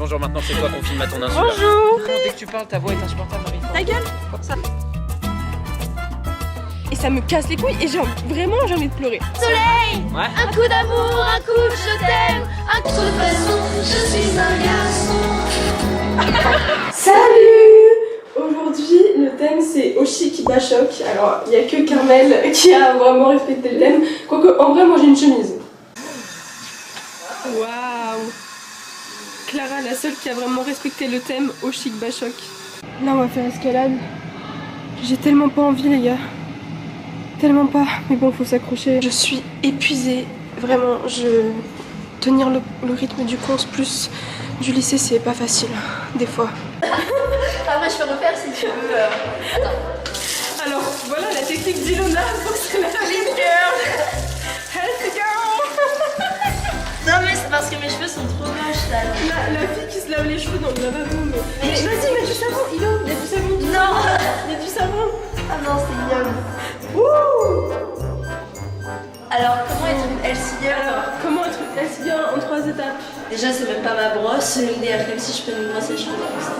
bonjour, maintenant c'est toi qu'on filme à ton insu. Bonjour. Dès que tu parles, ta voix est insupportable, Marie. Ta gueule ça. Et ça me casse les couilles et vraiment j'ai envie de pleurer. Soleil, Ouais. un coup d'amour, un coup de je t'aime, un coup de façon, je suis un garçon. Salut! Aujourd'hui le thème c'est Oshik Bashok. Alors il n'y a que Carmel qui a vraiment respecté le thème. Quoique en vrai moi j'ai une chemise. Waouh! Clara la seule qui a vraiment respecté le thème Oshik Bashok. Là on va faire escalade. J'ai tellement pas envie les gars. Tellement pas, mais bon faut s'accrocher. Je suis épuisée, vraiment, tenir le rythme du cons plus du lycée c'est pas facile, des fois. Après je peux refaire si tu veux. Attends. Alors voilà la technique d'Ilona pour se laver les girls. Healthy girl. Non mais c'est parce que mes cheveux sont trop moches là. La fille qui se lave les cheveux dans le lavabo, mais vas-y mets du savon, Ilo, il y a du savon. Non. Il y a du savon. Ah non c'est ignoble. Wouh. Alors comment être une LC girl? Alors comment être une healthy girl en 3 étapes? Déjà c'est même pas ma brosse, l'UDR, comme si je peux me brosser les cheveux comme ça.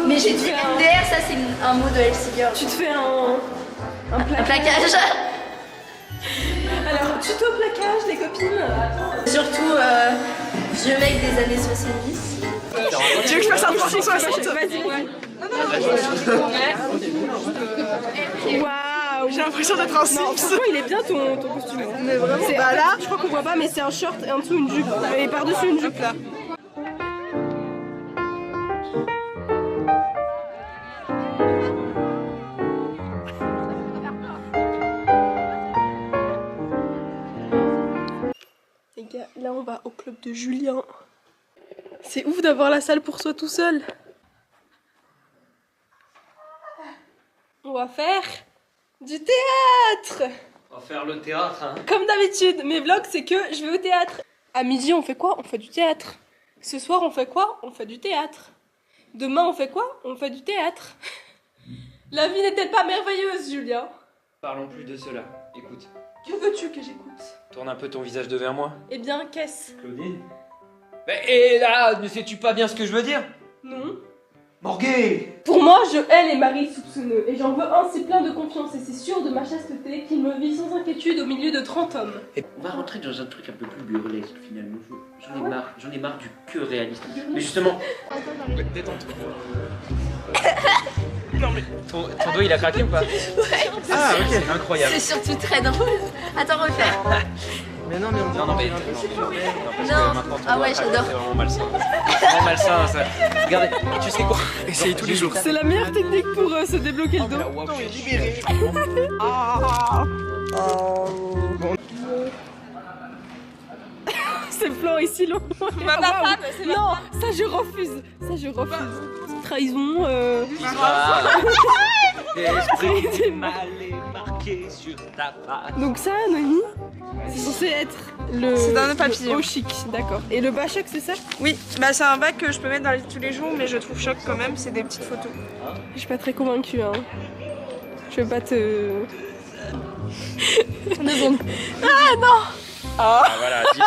Mais j'ai dit MDR, ça c'est un mot de LC girl. Tu te fais un plaquage. Un plaquage. Alors tuto plaquage les copines. Surtout vieux mec des années 70. Tu veux que je fasse un 360? Vas-y. Waouh! J'ai l'impression d'être un Sims. Non, franchement, il est bien ton costume. Mais vraiment, bah là, je crois qu'on voit pas, mais c'est un short et en dessous une jupe. Et par-dessus une jupe là. Les gars, là on va au club de Julien. C'est ouf d'avoir la salle pour soi tout seul. On va faire du théâtre. On va faire le théâtre, hein. Comme d'habitude, mes vlogs c'est que je vais au théâtre. À midi on fait quoi? On fait du théâtre. Ce soir on fait quoi? On fait du théâtre. Demain on fait quoi? On fait du théâtre. La vie n'est-elle pas merveilleuse, Julien? Parlons plus de cela. Écoute, Que veux-tu que j'écoute? tourne un peu ton visage de vers moi. Eh bien, qu'est-ce? Claudine. Et là, ne sais-tu pas bien ce que je veux dire? Non. Morguet. Pour moi, je hais les maris soupçonneux et j'en veux un si plein de confiance et si sûr de ma chasteté qu'il me vit sans inquiétude au milieu de 30 hommes. On va rentrer dans un truc un peu plus burlesque finalement. J'en ai marre du que réaliste. Mais justement, Détends-toi. Non mais ton dos il a craqué ou pas? Ouais. Ah ok, incroyable. C'est surtout très drôle. Attends, refaire. Mais non mais on non mais Ah ouais, j'adore. C'est vraiment malsain. C'est vraiment malsain ça. Regardez, tu sais quoi? Essaye tous les jours. C'est la meilleure technique pour se débloquer le dos. Non, est libéré. C'est plan ici long. Ma femme, c'est ma Non, ça je refuse. Ça je refuse. Trahison. l'esprit mal est marqué sur ta face. Donc ça, Noémie, c'est censé être le. C'est dans le papier. Au chic, d'accord. Et le bas choc, c'est ça? Oui, bah c'est un bac que je peux mettre tous les jours, mais je trouve choc quand même, c'est des petites photos. Je suis pas très convaincue, hein. Je vais pas te. Mais bon. Ah non! Ah voilà, dis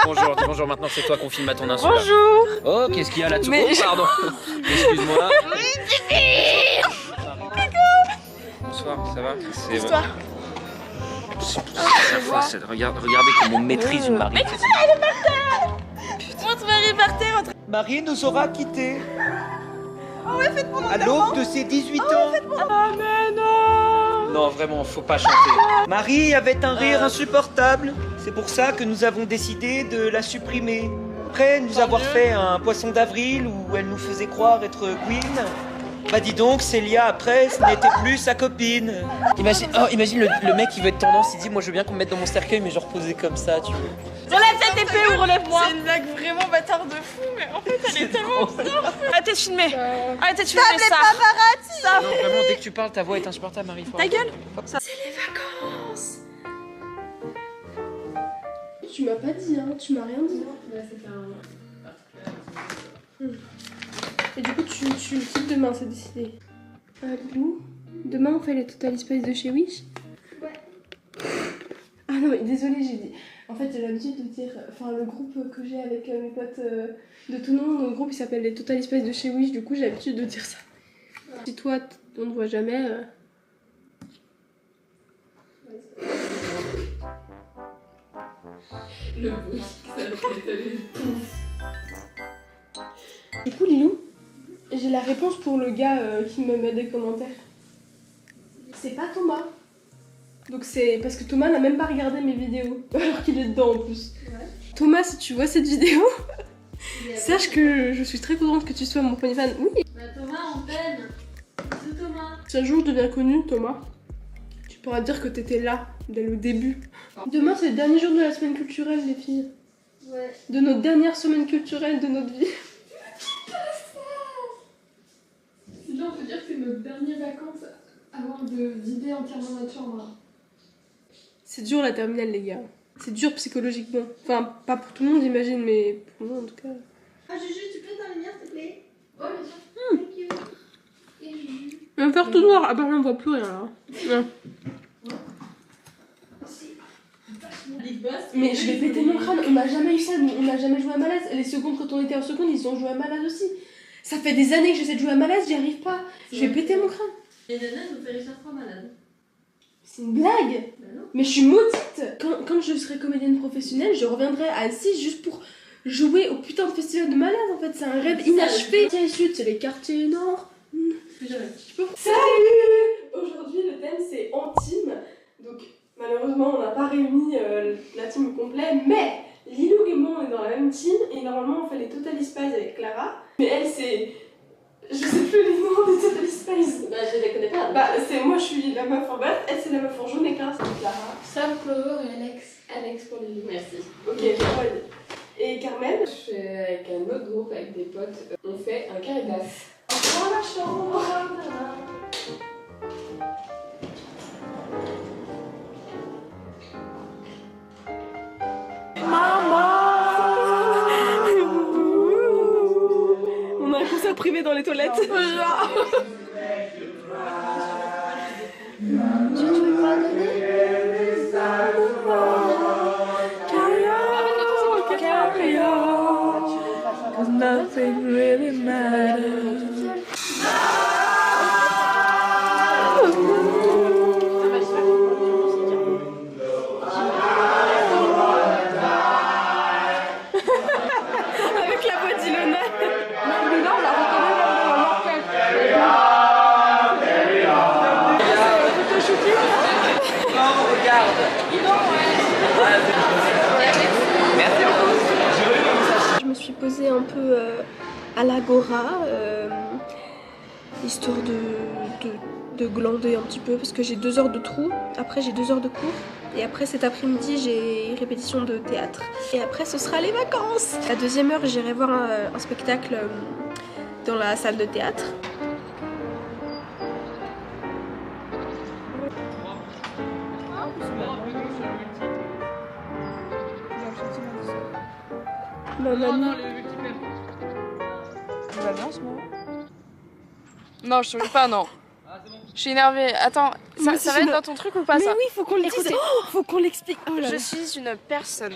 bonjour, maintenant c'est toi qu'on filme à ton insu. là. Bonjour! Oh, qu'est-ce qu'il y a là-dessous? Mais- Oh, pardon. Excuse-moi. Bonsoir, ça va? C'est Histoire. Regardez comment on maîtrise une Marie. Montre Marie par terre. Marie nous aura quittés. À l'aube de ses 18 ans. Non, vraiment, faut pas chanter. Marie avait un rire insupportable. C'est pour ça que nous avons décidé de la supprimer. Après nous avoir fait un poisson d'avril où elle nous faisait croire être Queen, bah dis donc, Célia après, ce n'était plus sa copine. Imagine le mec qui veut être tendance, il dit moi je veux bien qu'on me mette dans mon cercueil mais genre posé comme ça, tu vois. Relève cette épée ou relève-moi. C'est une blague vraiment bâtard de fou, mais en fait elle est tellement bizarre. Arrêtez de filmer. Arrêtez de filmer ça. Non, vraiment, dès que tu parles, ta voix est insupportable, Marie. Ta gueule. Tu m'as pas dit, hein, tu m'as rien dit. Et du coup, tu le quittes demain, c'est décidé. Lou, demain on fait les Total Spice de chez Wish? Ouais. Ah non, mais désolée, j'ai dit. En fait, j'ai l'habitude de dire, enfin le groupe que j'ai avec mes potes de Toulon, notre groupe il s'appelle les Total Spice de chez Wish, du coup j'ai l'habitude de dire ça. Si toi on ne voit jamais... Le bruit, ça Du coup Lilou, j'ai la réponse pour le gars qui me met des commentaires. C'est pas Thomas. Donc c'est parce que Thomas n'a même pas regardé mes vidéos, alors qu'il est dedans en plus. Ouais. Thomas, si tu vois cette vidéo, sache que je suis très contente que tu sois mon premier fan. Oui. Bah Thomas, on peine. C'est Thomas. Si un jour je deviens connu, Thomas, tu pourras dire que t'étais là, dès le début. Demain c'est le dernier jour de la semaine culturelle, les filles. Ouais. De notre dernière semaine culturelle de notre vie. Là on peut dire que c'est notre dernière vacances avant de vider entièrement notre chambre. C'est dur la terminale les gars. C'est dur psychologiquement. Enfin pas pour tout le monde j'imagine mais pour moi en tout cas. Ah Juju, tu peux ta lumière s'il te plaît? Ouais bien sûr. Thank you. Et Juju. On va faire tout noir. Ah bah là on voit plus rien là. Ouais. Mais je vais péter mon crâne, on n'a jamais eu ça, nous, on n'a jamais joué à Malaz. Les secondes, quand on était en seconde, ils ont joué à Malaz aussi. Ça fait des années que j'essaie de jouer à Malaz, j'y arrive pas. Je vais péter mon crâne. Les nanas nous fait Richard 3 malade. C'est une blague. Bah non. Mais je suis maudite. Quand je serai comédienne professionnelle, je reviendrai à Annecy juste pour jouer au putain de festival de Malaz. En fait, c'est un rêve inachevé. Quartier sud, c'est les quartiers nord. Salut. Aujourd'hui, le thème c'est intime. Donc malheureusement, on n'a pas réuni la team complète, mais Lilou et moi, on est dans la même team, et normalement, on fait les Total Spice avec Clara. Mais elle, c'est... Je sais plus les noms des Total Spice. Bah je les connais pas. Bah, c'est moi, je suis la meuf en vert, elle, c'est la meuf en jaune, et Clara, c'est Clara. Sam, Clover et Alex. Alex pour les Merci. Ok, ouais. Et Carmel? Je fais avec un autre groupe, avec des potes, on fait un carré d'as. Dans la chambre. On a un concert privé dans les toilettes. Tu veux pas donner? Nothing really matters. Avec la voix d'Ilona. Non, on la reconnaît même dans l'orchestre. Non, regarde. Merci beaucoup. Je me suis posée un peu à l'agora, histoire de glander un petit peu parce que j'ai 2 heures de trou, après j'ai 2 heures de cours et après cet après-midi j'ai répétition de théâtre et après ce sera les vacances. À 2e heure j'irai voir un spectacle dans la salle de théâtre. Non, le multiplayer. Tu vas bien en ce moment? Non, je te pas, non. Je suis énervée. Attends, ça va être dans ton truc ou pas? Mais ça? oui, faut qu'on l'explique. Faut qu'on l'explique. Oh là là. Je suis une personne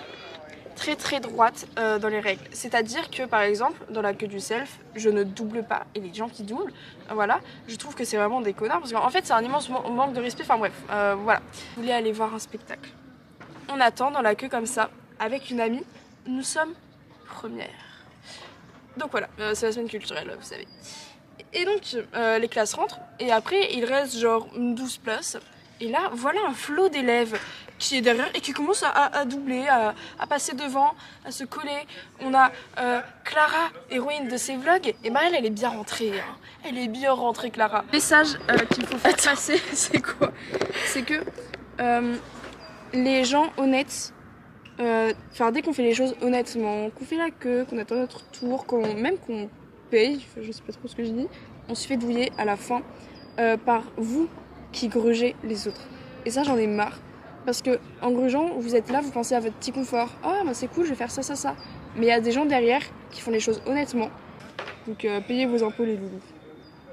très très droite dans les règles. C'est-à-dire que par exemple, dans la queue du self, je ne double pas. Et les gens qui doublent, voilà, je trouve que c'est vraiment des connards. Parce qu'en fait, c'est un immense manque de respect. Enfin bref, voilà. Je voulais aller voir un spectacle. On attend dans la queue comme ça, avec une amie. Nous sommes premières. Donc voilà, c'est la semaine culturelle, vous savez. Et donc, les classes rentrent. Et après, il reste genre 12 places. Et là, voilà un flot d'élèves qui est derrière et qui commence à doubler, à passer devant, à se coller. On a Clara, héroïne de ces vlogs, et Marielle, elle est bien rentrée. Hein. Elle est bien rentrée, Clara. Le message qu'il faut faire passer, c'est quoi? C'est que les gens honnêtes, dès qu'on fait les choses honnêtement, qu'on fait la queue, qu'on attend notre tour, même qu'on paye, je sais pas trop ce que je dis, on se fait douiller à la fin par vous qui grugez les autres. Et ça, j'en ai marre. Parce que en grugeant, vous êtes là, vous pensez à votre petit confort. Ah, bah c'est cool, je vais faire ça, ça, ça. Mais il y a des gens derrière qui font les choses honnêtement. Donc payez vos impôts, les loulous.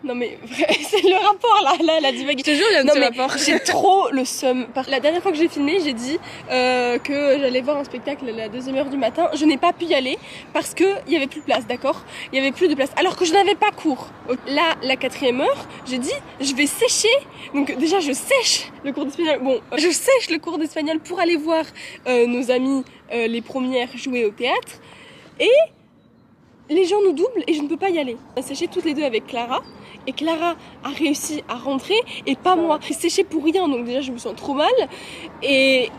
Non mais vrai, c'est le rapport là, la divague. Je te jure, il y a un Non petit mais rapport. j'ai trop le seum. La dernière fois que j'ai filmé, j'ai dit que j'allais voir un spectacle à la 2h du matin. Je n'ai pas pu y aller parce que il y avait plus de place, d'accord? Il y avait plus de place. Alors que je n'avais pas cours. Là, la 4e heure, j'ai dit je vais sécher. Donc déjà je sèche le cours d'espagnol. Bon, je sèche le cours d'espagnol pour aller voir nos amis les premières jouer au théâtre. Et les gens nous doublent et je ne peux pas y aller. On a séché toutes les deux avec Clara. Et Clara a réussi à rentrer et pas moi. J'ai séché pour rien, donc déjà je me sens trop mal. Et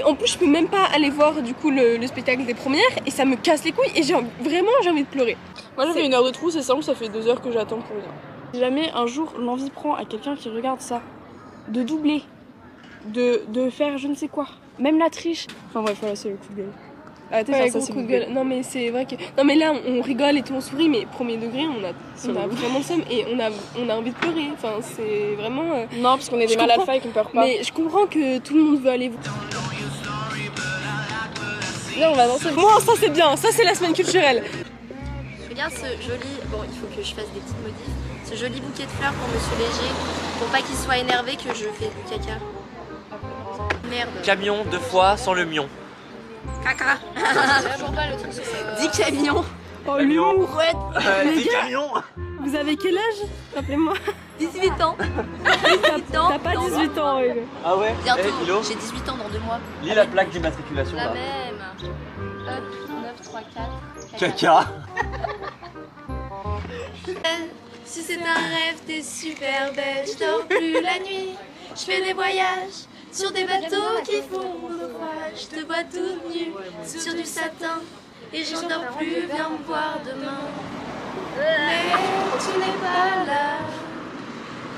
en plus je peux même pas aller voir du coup le spectacle des premières et ça me casse les couilles et vraiment j'ai envie de pleurer. Moi j'ai fait 1 heure de trou, c'est simple, ça fait 2 heures que j'attends pour rien. Si jamais un jour l'envie prend à quelqu'un qui regarde ça, de doubler, de faire je ne sais quoi, même la triche. Enfin bref, voilà, c'est le coup de gueule. Arrêtez de faire ça, gros s'il coup vous de plaît. gueule. Non mais c'est vrai que... Non mais là on rigole et tout, on sourit, mais premier degré on a vraiment le seum et on a envie de pleurer. Enfin c'est vraiment... Non, parce qu'on est des Je mal comprends. alpha et qu'on pleure pas. Mais je comprends que tout le monde veut aller voir. Viens, on va danser. Moi ça c'est bien, ça c'est la semaine culturelle. Regarde ce joli... Bon, il faut que je fasse des petites modifs. Ce joli bouquet de fleurs pour Monsieur Léger, pour pas qu'il soit énervé que je fais du caca. Merde. Camion 2 fois sans le mion. Caca. Toujours pas le truc sur 10 camions. Oh l'humour. Ouais. Des camions. Vous avez quel âge? Rappelez-moi. 18 ans. 18 ans. T'as pas dans 18 ans, Hugo. Ah ouais. Bientôt. Eh, Hilo, J'ai 18 ans dans 2 mois. lis la plaque d'immatriculation La là. même. Hop, 9, 3, 4. Caca. Si c'est un rêve, t'es super belle. Je dors plus la nuit. Je fais des voyages sur des bateaux qui font naufrage. Je te vois toute nue sur du satin. Et j'en dors plus, viens me voir demain. Mais tu n'es pas là.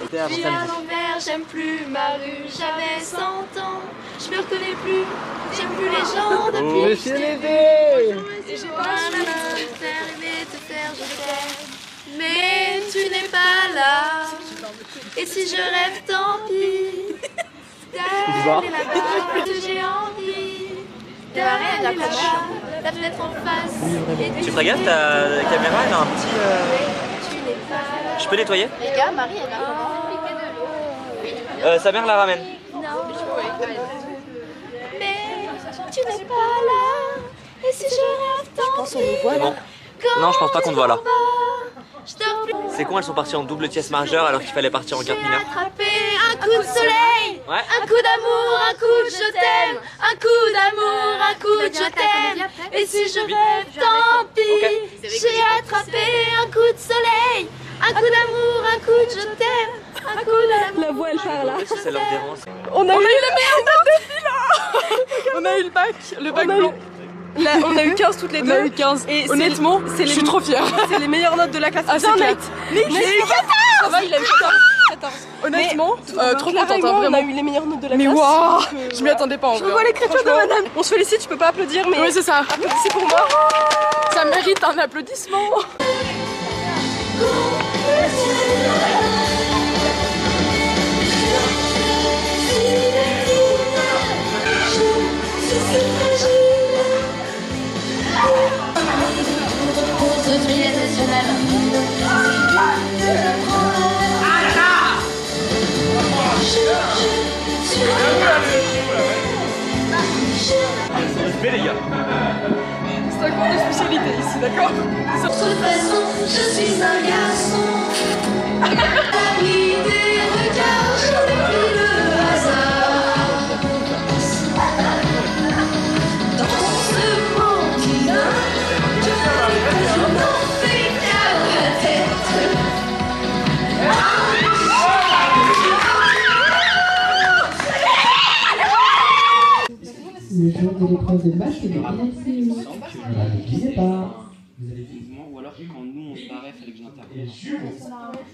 Je vis à l'envers, j'aime plus ma rue. J'avais 100 ans, je me reconnais plus. J'aime plus les gens depuis que je t'ai vu. Et j'ai pas envie de te faire aimer, te faire je t'aime. Mais tu n'es pas là. Et si je rêve, tant pis. D'aller là-bas, que j'ai envie. D'aller là-bas, la fenêtre en face. Tu ferais gaffe, ta caméra elle a un petit... Tu n'es pas là. Je peux nettoyer? Les gars, Marie, elle a piqué de l'eau. Sa mère la ramène. Non. Mais tu n'es pas là. Et si je rêve, tant pis. C'est bon. Non, je pense pas qu'on te voit là. Je dors plus. C'est con, elles sont parties en double tierce majeure alors qu'il fallait partir en quinte J'ai mineure. attrapé un coup de soleil. Ouais. Un coup d'amour, un coup de je t'aime. Un coup d'amour, un coup de je t'aime. Et si je rêve, tant pis. Ok. J'ai attrapé un coup de soleil. Un coup d'amour, un coup de je t'aime. Un coup d'amour. La voix elle part là. Si ça leur dérange. On a eu la meilleure note de philo. On a eu le bac blanc. Là, on a eu 15 toutes les deux. On a eu 15. Et Honnêtement, je suis trop fière. C'est les meilleures notes de la classe. Ah, c'est clair. Mais j'ai eu 14. Ça va, il a eu 14. Honnêtement, trop Clara contente, et moi, hein, on vraiment. a eu les meilleures notes de la Mais classe. waouh, donc, je m'y attendais pas en Je vrai. revois l'écriture de madame. On se félicite, je peux pas applaudir, mais Oui, c'est ça. applaudissez pour moi. Ça mérite un applaudissement. Notre filière nationale. Les gars. C'est un cours de spécialité ici, d'accord? De toute façon, je suis un garçon. Ami des regards, je n'ai plus le hasard. Dans ce monde qui n'a je n'en fais qu'à la tête. Le jour de l'épreuve de bac, il est bien écrit. Voilà, n'oubliez pas. Vous allez effectivement, ou alors quand nous on se barrait, il fallait que j'intervienne.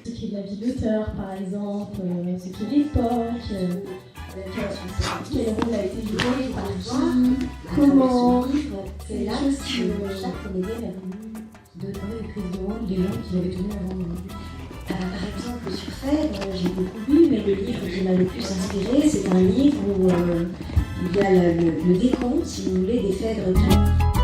Ce qui est de la vie d'auteur, par exemple, ce qui est l'époque, quel rôle a été joué par qui, comment. C'est là que chaque comédien a voulu donner une prise de rôle des gens qui avaient tenu avant nous. Par exemple, sur Phèdre, j'ai beaucoup lu, mais le livre qui m'a le plus inspiré, c'est un livre où il y a le décompte, si vous voulez, des Phèdres qui...